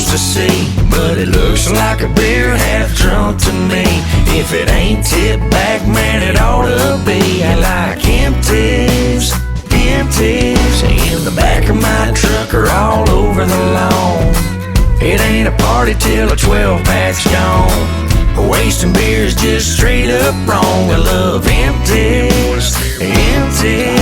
supposed to see, but it looks like a beer half drunk to me. If it ain't tipped back, man, it ought to be. I like empties, empties in the back of my truck or all over the lawn. It ain't a party till a 12-pack's gone. Wasting beer's just straight up wrong. I love empties, empties.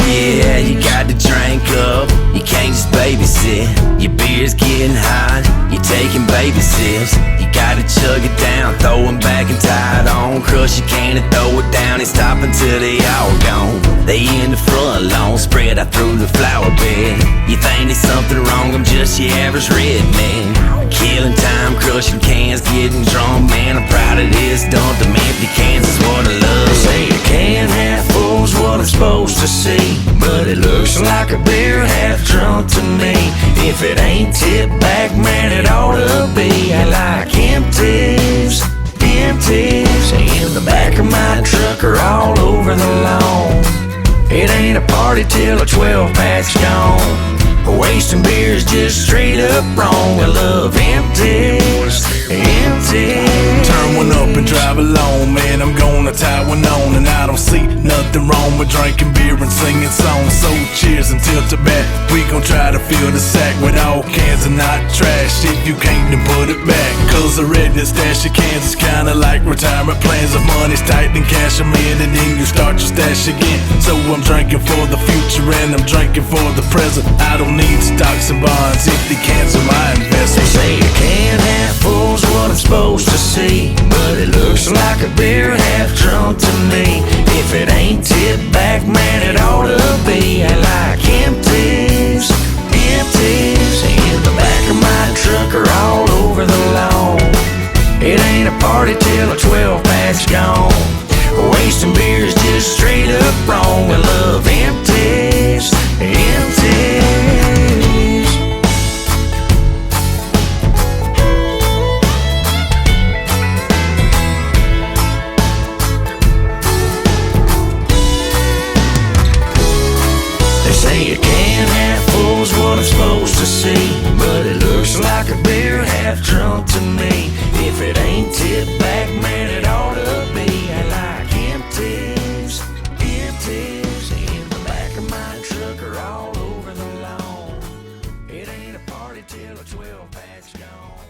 Yeah, you got to drink up, you can't just babysit. Your beer's getting hot, you're taking baby sips. You gotta chug it down, throw them back and tie it on. Crush your can and throw it down and stop until they all gone. They in the front lawn, spread out through the flower bed. You think there's something wrong, I'm just your average redneck. Killing time, crushing cans, getting drunk, man, I'm proud of this. Dump them empty cans is what I love. Say a can half full's what I'm supposed to see, but it looks like a beer half drunk to me. If it ain't tipped back, man, it ought to be. I like empties, empties in the back of my truck or all over the lawn. It ain't a party till a 12-pack's gone. Wasting beer's just straight up wrong. I love empties, empties. Turn one up and drive alone, man, I'm gonna tie one on. And I don't see nothing wrong with drinking beer and singing songs. So cheers and tilt it back, we gon' try to fill the sack with all cans and not trash. If you can't, then put it back, cause the ready to stash your cans is kinda like retirement plans. If money's tight, then cash them in and then you start your stash again. So I'm drinking for the future and I'm drinking for the present. I don't need stocks and bonds, empty cans are my investment. They say a can half full's what I'm supposed to see, but it looks like a beer half drunk to me. If it ain't tipped back, man, it ought to be. I like empties, empties in the back of my truck or all over the lawn. It ain't a party till a 12-pack's gone. Wasting beer's just straight up wrong. I love empties, empties. They say a can half full's what I'm supposed to see, but it looks like a beer half drunk to me. If it ain't tipped back, man, it ought to be. I like empties, empties in the back of my truck or all over the lawn. It ain't a party till a 12-pack's gone.